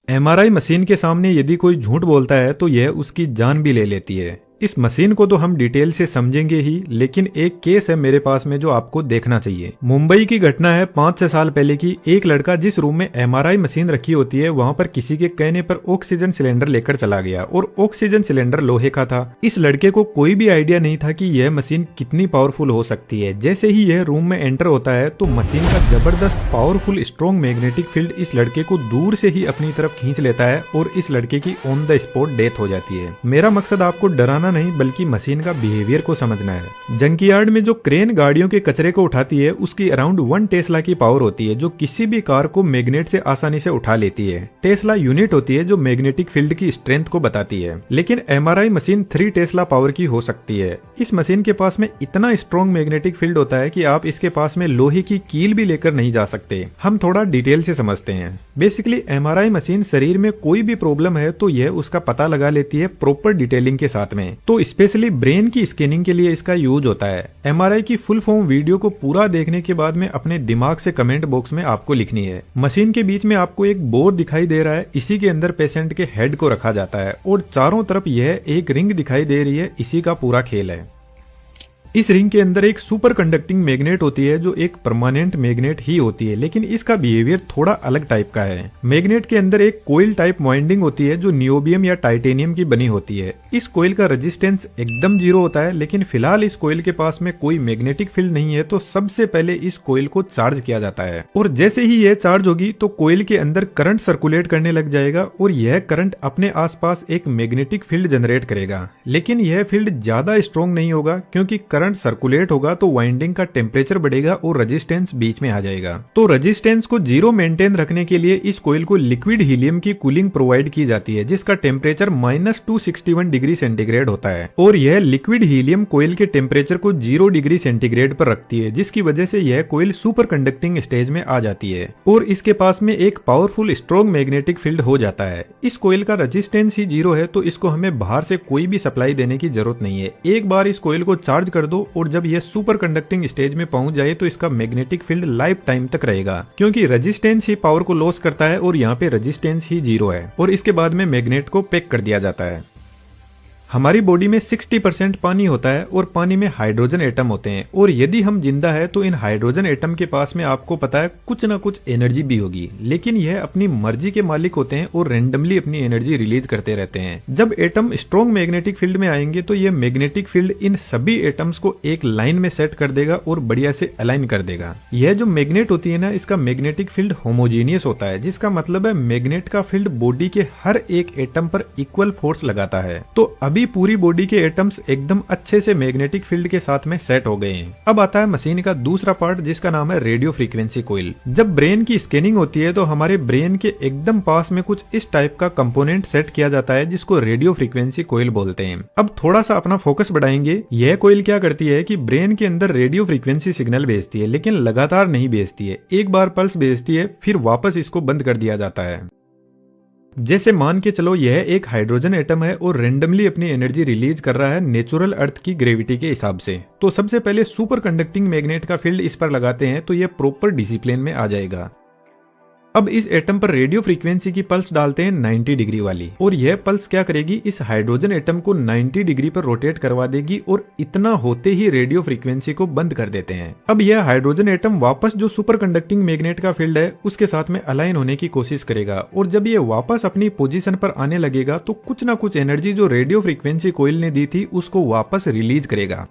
MRI machine के सामने यदि कोई झूठ बोलता है तो यह उसकी जान भी ले लेती है। इस मशीन को तो हम डिटेल से समझेंगे ही, लेकिन एक केस है मेरे पास में जो आपको देखना चाहिए। मुंबई की घटना है 5-6 साल पहले की। एक लड़का जिस रूम में एमआरआई मशीन रखी होती है वहां पर किसी के कहने पर ऑक्सीजन सिलेंडर लेकर चला गया और ऑक्सीजन सिलेंडर लोहे का था। इस लड़के को कोई भी आइडिया नहीं था कि यह मशीन कितनी पावरफुल हो सकती है। जैसे ही यह रूम में एंटर होता है तो मशीन का जबरदस्त पावरफुल स्ट्रॉन्ग मैग्नेटिक फील्ड इस लड़के को दूर से ही अपनी तरफ खींच लेता है और इस लड़के की ऑन द स्पॉट डेथ हो जाती है। मेरा मकसद आपको डराना नहीं बल्कि मशीन का बिहेवियर को समझना है। जंकयार्ड में जो क्रेन गाड़ियों के कचरे को उठाती है उसकी अराउंड 1 टेस्ला की पावर होती है जो किसी भी कार को मैग्नेट से आसानी से उठा लेती है। टेस्ला यूनिट होती है जो मैग्नेटिक फील्ड की स्ट्रेंथ को बताती है। लेकिन एमआरआई मशीन 3 टेस्ला पावर की हो सकती है। इस मशीन के पास में इतना स्ट्रॉन्ग मैग्नेटिक फील्ड होता है कि आप इसके पास में लोहे की कील भी लेकर नहीं जा सकते। हम थोड़ा डिटेल से समझते हैं। बेसिकली एमआरआई मशीन शरीर में कोई भी प्रॉब्लम है तो यह उसका पता लगा लेती है प्रॉपर डिटेलिंग के साथ में। तो स्पेशली ब्रेन की स्कैनिंग के लिए इसका यूज होता है। एमआरआई की फुल फॉर्म वीडियो को पूरा देखने के बाद में अपने दिमाग से कमेंट बॉक्स में आपको लिखनी है। मशीन के बीच में आपको एक बोर दिखाई दे रहा है, इसी के अंदर पेशेंट के हेड को रखा जाता है और चारों तरफ यह एक रिंग दिखाई दे रही है। इसी का पूरा खेल है। इस रिंग के अंदर एक सुपर कंडक्टिंग मैग्नेट होती है जो एक परमानेंट मैग्नेट ही होती है, लेकिन इसका बिहेवियर थोड़ा अलग टाइप का है। मैग्नेट के अंदर एक कोइल टाइप वाइंडिंग होती है जो नियोबियम या टाइटेनियम की बनी होती है। इस कोइल का रेजिस्टेंस एकदम 0 होता है, लेकिन फिलहाल इस कोइल के पास में कोई मैग्नेटिक फील्ड नहीं है तो सबसे पहले इस कोइल को चार्ज किया जाता है और जैसे ही यह चार्ज होगी तो कोइल के अंदर करंट सर्कुलेट करने लग जाएगा और यह करंट अपने आसपास एक मैग्नेटिक फील्ड जनरेट करेगा। लेकिन यह फील्ड ज्यादा स्ट्रॉन्ग नहीं होगा क्योंकि करंट सर्कुलेट होगा तो वाइंडिंग का टेम्परेचर बढ़ेगा और रेजिस्टेंस बीच में आ जाएगा। तो रेजिस्टेंस को 0 मेंटेन रखने के लिए इस कोइल को लिक्विड हीलियम की कूलिंग प्रोवाइड की जाती है जिसका टेम्परेचर -261 डिग्री सेंटीग्रेड होता है और यह लिक्विड हीलियम कोइल के टेम्परेचर को 0 डिग्री सेंटीग्रेड पर रखती है, जिसकी वजह से यह कोइल सुपर कंडक्टिंग स्टेज में आ जाती है और इसके पास में एक पावरफुल स्ट्रॉन्ग मैग्नेटिक फील्ड हो जाता है। इस कोइल का रेजिस्टेंस ही 0 है तो इसको हमें बाहर से कोई भी सप्लाई देने की जरूरत नहीं है। एक बार इस कोइल को चार्ज कर दो और जब यह सुपर कंडक्टिंग स्टेज में पहुंच जाए तो इसका मैग्नेटिक फील्ड लाइफ टाइम तक रहेगा क्योंकि रेजिस्टेंस ही पावर को लॉस करता है और यहाँ पे रेजिस्टेंस ही 0 है और इसके बाद में मैग्नेट को पैक कर दिया जाता है। हमारी बॉडी में 60% पानी होता है और पानी में हाइड्रोजन एटम होते हैं और यदि हम जिंदा है तो इन हाइड्रोजन एटम के पास में आपको पता है कुछ ना कुछ एनर्जी भी होगी, लेकिन यह अपनी मर्जी के मालिक होते हैं और रेंडमली अपनी एनर्जी रिलीज करते रहते हैं। जब एटम स्ट्रॉन्ग मैग्नेटिक फील्ड में आएंगे तो यह मैग्नेटिक फील्ड इन सभी एटम्स को एक लाइन में सेट कर देगा और बढ़िया से अलाइन कर देगा। यह जो मैग्नेट होती है ना, इसका मैग्नेटिक फील्ड होमोजीनियस होता है, जिसका मतलब है मैग्नेट का फील्ड बॉडी के हर एक एटम पर इक्वल फोर्स लगाता है। तो अभी पूरी बॉडी के एटम्स एकदम अच्छे से मैग्नेटिक फील्ड के साथ में सेट हो गए हैं। अब आता है मशीन का दूसरा पार्ट जिसका नाम है रेडियो फ्रीक्वेंसी कोइल। जब ब्रेन की स्कैनिंग होती है तो हमारे ब्रेन के एकदम पास में कुछ इस टाइप का कंपोनेंट सेट किया जाता है जिसको रेडियो फ्रीक्वेंसी कोइल बोलते हैं। अब थोड़ा सा अपना फोकस बढ़ाएंगे। यह कोइल क्या करती है कि ब्रेन के अंदर रेडियो फ्रीक्वेंसी सिग्नल भेजती है, लेकिन लगातार नहीं भेजती है। एक बार पल्स भेजती है फिर वापस इसको बंद कर दिया जाता है। जैसे मान के चलो यह एक हाइड्रोजन एटम है और रेंडमली अपनी एनर्जी रिलीज कर रहा है नेचुरल अर्थ की ग्रेविटी के हिसाब से। तो सबसे पहले सुपर कंडक्टिंग मैग्नेट का फील्ड इस पर लगाते हैं तो यह प्रॉपर डिसिप्लिन में आ जाएगा। अब इस एटम पर रेडियो फ्रीक्वेंसी की पल्स डालते हैं 90 डिग्री वाली और यह पल्स क्या करेगी, इस हाइड्रोजन एटम को 90 डिग्री पर रोटेट करवा देगी और इतना होते ही रेडियो फ्रीक्वेंसी को बंद कर देते हैं। अब यह हाइड्रोजन एटम वापस जो सुपर कंडक्टिंग मैग्नेट का फील्ड है उसके साथ में अलाइन होने की कोशिश करेगा और जब यह वापस अपनी पोजीशन पर आने लगेगा तो कुछ ना कुछ एनर्जी जो रेडियो फ्रीक्वेंसी कोइल ने दी थी उसको वापस रिलीज करेगा।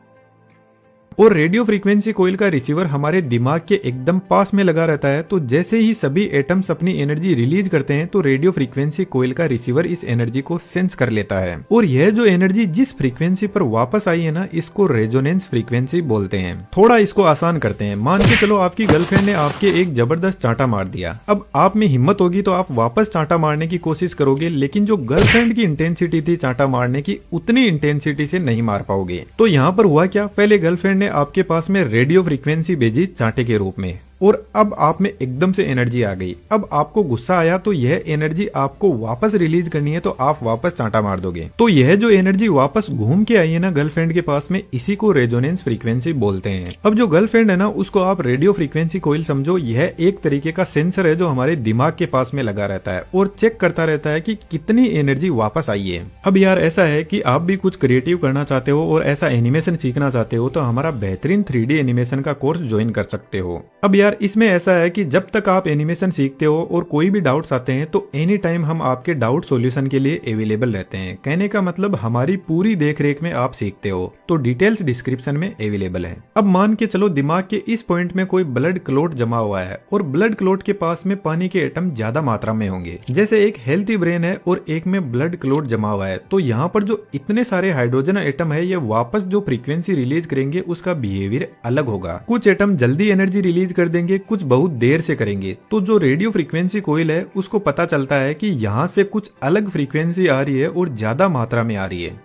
और रेडियो फ्रीक्वेंसी कोइल का रिसीवर हमारे दिमाग के एकदम पास में लगा रहता है। तो जैसे ही सभी एटम्स अपनी एनर्जी रिलीज करते हैं तो रेडियो फ्रीक्वेंसी कोइल का रिसीवर इस एनर्जी को सेंस कर लेता है और यह जो एनर्जी जिस फ्रीक्वेंसी पर वापस आई है ना, इसको रेजोनेंस फ्रीक्वेंसी बोलते हैं। थोड़ा इसको आसान करते हैं। मान के चलो आपकी गर्लफ्रेंड ने आपके एक जबरदस्त चांटा मार दिया। अब आप में हिम्मत होगी तो आप वापस चांटा मारने की कोशिश करोगे, लेकिन जो गर्लफ्रेंड की इंटेंसिटी थी चांटा मारने की उतनी इंटेंसिटी से नहीं मार पाओगे। तो यहाँ पर हुआ क्या, पहले गर्लफ्रेंड आपके पास में रेडियो फ्रीक्वेंसी भेजी चांटे के रूप में और अब आप में एकदम से एनर्जी आ गई। अब आपको गुस्सा आया तो यह एनर्जी आपको वापस रिलीज करनी है, तो आप वापस चांटा मार दोगे। तो यह जो एनर्जी वापस घूम के आई है ना गर्लफ्रेंड के पास में, इसी को रेजोनेंस फ्रीक्वेंसी बोलते हैं। अब जो गर्लफ्रेंड है ना, उसको आप रेडियो फ्रीक्वेंसी कोइल समझो। यह एक तरीके का सेंसर है जो हमारे दिमाग के पास में लगा रहता है और चेक करता रहता है कि कितनी एनर्जी वापस आई है। अब यार ऐसा है कि आप भी कुछ क्रिएटिव करना चाहते हो और ऐसा एनिमेशन सीखना चाहते हो तो हमारा बेहतरीन 3D एनिमेशन का कोर्स ज्वाइन कर सकते हो। अब यार इसमें ऐसा है कि जब तक आप एनिमेशन सीखते हो और कोई भी डाउट्स आते हैं तो एनी टाइम हम आपके डाउट सॉल्यूशन के लिए अवेलेबल रहते हैं। कहने का मतलब हमारी पूरी देख रेख में आप सीखते हो, तो डिटेल्स डिस्क्रिप्शन में अवेलेबल है। अब मान के चलो दिमाग के इस पॉइंट में कोई ब्लड क्लॉट जमा हुआ है और ब्लड क्लॉट के पास में पानी के एटम ज्यादा मात्रा में होंगे। जैसे एक हेल्थी ब्रेन है और एक में ब्लड क्लॉट जमा हुआ है, तो यहाँ पर जो इतने सारे हाइड्रोजन एटम है ये वापस जो फ्रीक्वेंसी रिलीज करेंगे उसका बिहेवियर अलग होगा। कुछ एटम जल्दी एनर्जी रिलीज कर देंगे, कुछ बहुत देर से करेंगे। तो जो रेडियो फ्रीक्वेंसी कोइल है उसको पता चलता है कि यहाँ से कुछ अलग फ्रीक्वेंसी आ रही है और ज्यादा मात्रा में आ रही है।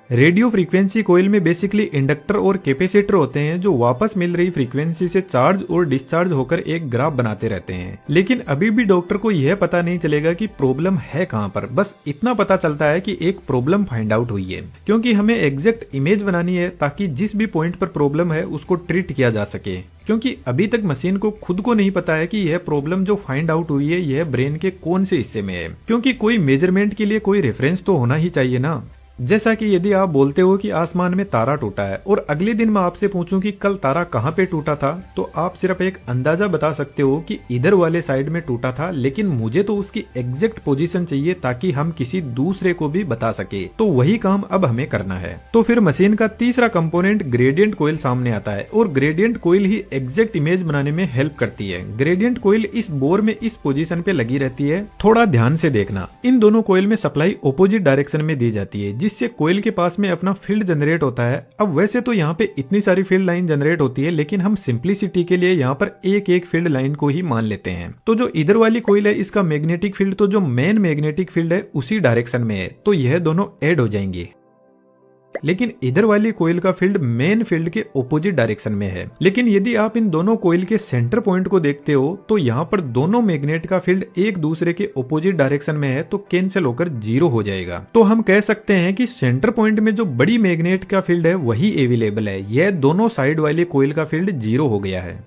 रेडियो फ्रीक्वेंसी कोइल में बेसिकली इंडक्टर और कैपेसिटर होते हैं जो वापस मिल रही फ्रीक्वेंसी से चार्ज और डिस्चार्ज होकर एक ग्राफ बनाते रहते हैं। लेकिन अभी भी डॉक्टर को यह पता नहीं चलेगा कि प्रॉब्लम है कहां पर। बस इतना पता चलता है कि एक प्रॉब्लम फाइंड आउट हुई है, क्योंकि हमें एग्जैक्ट इमेज बनानी है ताकि जिस भी पॉइंट पर प्रॉब्लम है उसको ट्रीट किया जा सके। क्योंकि अभी तक मशीन को खुद को नहीं पता है कि यह प्रॉब्लम जो फाइंड आउट हुई है यह ब्रेन के कौन से हिस्से में है, क्योंकि कोई मेजरमेंट के लिए कोई रेफरेंस तो होना ही चाहिए ना। जैसा कि यदि आप बोलते हो कि आसमान में तारा टूटा है और अगले दिन मैं आपसे पूछूं कि कल तारा कहां पे टूटा था, तो आप सिर्फ एक अंदाजा बता सकते हो कि इधर वाले साइड में टूटा था, लेकिन मुझे तो उसकी एग्जैक्ट पोजीशन चाहिए ताकि हम किसी दूसरे को भी बता सके। तो वही काम अब हमें करना है। तो फिर मशीन का तीसरा कंपोनेंट ग्रेडियंट कोइल सामने आता है और ग्रेडियंट कोइल ही एग्जैक्ट इमेज बनाने में हेल्प करती है। ग्रेडियंट कोइल इस बोर में इस पोजीशन पे लगी रहती है। थोड़ा ध्यान से देखना, इन दोनों कोइल में सप्लाई ऑपोजिट डायरेक्शन में दी जाती है, जिससे कोइल के पास में अपना फील्ड जनरेट होता है। अब वैसे तो यहाँ पे इतनी सारी फील्ड लाइन जनरेट होती है, लेकिन हम सिंप्लिसिटी के लिए यहाँ पर एक एक फील्ड लाइन को ही मान लेते हैं। तो जो इधर वाली कोइल है इसका मैग्नेटिक फील्ड तो जो मेन मैग्नेटिक फील्ड है उसी डायरेक्शन में है, तो यह दोनों ऐड हो जाएंगे। लेकिन इधर वाली कोइल का फील्ड मेन फील्ड के ऑपोजिट डायरेक्शन में है। लेकिन यदि आप इन दोनों कोइल के सेंटर पॉइंट को देखते हो तो यहाँ पर दोनों मैग्नेट का फील्ड एक दूसरे के ऑपोजिट डायरेक्शन में है, तो कैंसिल होकर 0 हो जाएगा। तो हम कह सकते हैं कि सेंटर पॉइंट में जो बड़ी मैग्नेट का फील्ड है वही अवेलेबल है। यह दोनों साइड वाली कोइल का फील्ड 0 हो गया है।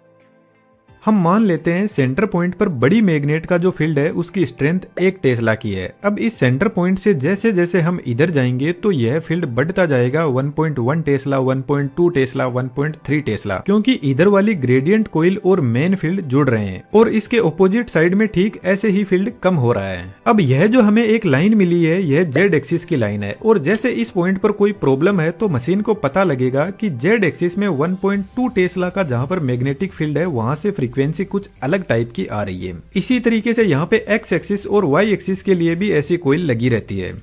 हम मान लेते हैं सेंटर पॉइंट पर बड़ी मैग्नेट का जो फील्ड है उसकी स्ट्रेंथ 1 टेस्ला की है। अब इस सेंटर पॉइंट से जैसे जैसे हम इधर जाएंगे तो यह फील्ड बढ़ता जाएगा 1.1 टेस्ला, 1.2 टेस्ला, 1.3 टेस्ला, क्योंकि इधर वाली ग्रेडियंट कोइल और मेन फील्ड जुड़ रहे हैं और इसके ऑपोजिट साइड में ठीक ऐसे ही फील्ड कम हो रहा है। अब यह जो हमें एक लाइन मिली है यह जेड एक्सिस की लाइन है और जैसे इस पॉइंट पर कोई प्रॉब्लम है तो मशीन को पता लगेगा कि जेड एक्सिस में 1.2 टेस्ला का जहां पर मैग्नेटिक फील्ड है वहां से फ्रीक्वेंसी कुछ अलग टाइप की आ रही है। इसी तरीके से यहाँ पे एक्स एक्सिस और वाई एक्सिस के लिए भी ऐसी कोइल लगी रहती है।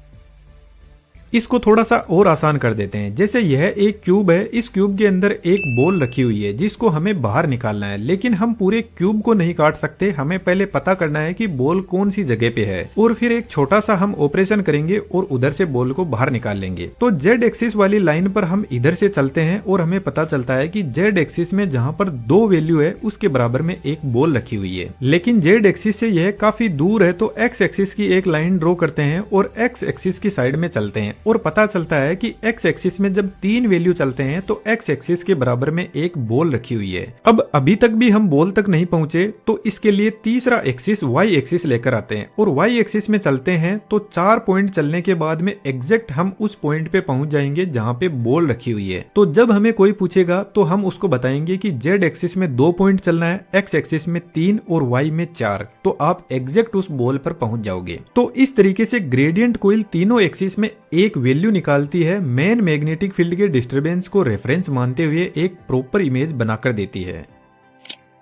इसको थोड़ा सा और आसान कर देते हैं। जैसे यह एक क्यूब है, इस क्यूब के अंदर एक बॉल रखी हुई है जिसको हमें बाहर निकालना है, लेकिन हम पूरे क्यूब को नहीं काट सकते। हमें पहले पता करना है कि बॉल कौन सी जगह पे है और फिर एक छोटा सा हम ऑपरेशन करेंगे और उधर से बॉल को बाहर निकाल लेंगे। तो जेड एक्सिस वाली लाइन पर हम इधर से चलते हैं और हमें पता चलता है कि जेड एक्सिस में जहां पर 2 वैल्यू है उसके बराबर में एक बॉल रखी हुई है। लेकिन जेड एक्सिस से यह काफी दूर है, तो एक्स एक्सिस की एक लाइन ड्रॉ करते हैं और एक्स एक्सिस की साइड में चलते हैं और पता चलता है कि एक्स एक्सिस में जब 3 वैल्यू चलते हैं तो एक्स एक्सिस के बराबर में एक बॉल रखी हुई है। अब अभी तक भी हम बॉल तक नहीं पहुंचे, तो इसके लिए तीसरा एक्सिस वाई एक्सिस लेकर आते हैं और वाई एक्सिस में चलते हैं तो 4 पॉइंट चलने के बाद में एग्जैक्ट हम उस पॉइंट पे पहुंच जाएंगे जहां पे बॉल रखी हुई है। तो जब हमें कोई पूछेगा तो हम उसको बताएंगे कि जेड एक्सिस में 2 पॉइंट चलना है, एक्स एक्सिस में 3 और वाई में 4, तो आप एग्जैक्ट उस बॉल पर पहुंच जाओगे। तो इस तरीके से ग्रेडियंट कोइल तीनों एक्सिस में एक वैल्यू निकालती है, मेन मैग्नेटिक फील्ड के डिस्टरबेंस को रेफरेंस मानते हुए एक प्रॉपर इमेज बनाकर देती है।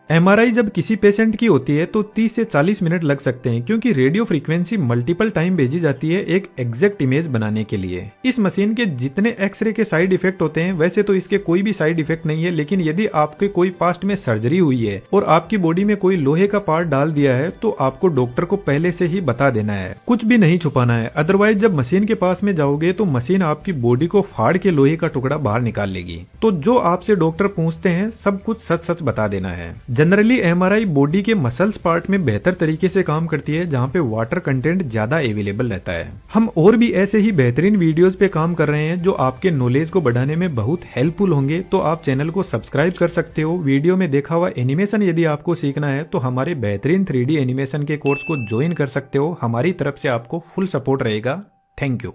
एमआरआई जब किसी पेशेंट की होती है तो 30 से 40 मिनट लग सकते हैं, क्योंकि रेडियो फ्रीक्वेंसी मल्टीपल टाइम भेजी जाती है एक एग्जैक्ट इमेज बनाने के लिए। इस मशीन के जितने एक्सरे के साइड इफेक्ट होते हैं वैसे तो इसके कोई भी साइड इफेक्ट नहीं है, लेकिन यदि आपके कोई पास्ट में सर्जरी हुई है और आपकी बॉडी में कोई लोहे का पार्ट डाल दिया है तो आपको डॉक्टर को पहले से ही बता देना है, कुछ भी नहीं छुपाना है। अदरवाइज जब मशीन के पास में जाओगे तो मशीन आपकी बॉडी को फाड़ के लोहे का टुकड़ा बाहर निकाल लेगी। तो जो आपसे डॉक्टर पूछते हैं सब कुछ सच सच बता देना है। जनरली एमआरआई बॉडी के मसल्स पार्ट में बेहतर तरीके से काम करती है, जहाँ पे वाटर कंटेंट ज्यादा अवेलेबल रहता है। हम और भी ऐसे ही बेहतरीन वीडियोस पे काम कर रहे हैं जो आपके नॉलेज को बढ़ाने में बहुत हेल्पफुल होंगे, तो आप चैनल को सब्सक्राइब कर सकते हो। वीडियो में देखा हुआ एनिमेशन यदि आपको सीखना है तो हमारे बेहतरीन 3D एनिमेशन के कोर्स को ज्वाइन कर सकते हो। हमारी तरफ से आपको फुल सपोर्ट रहेगा। Thank you.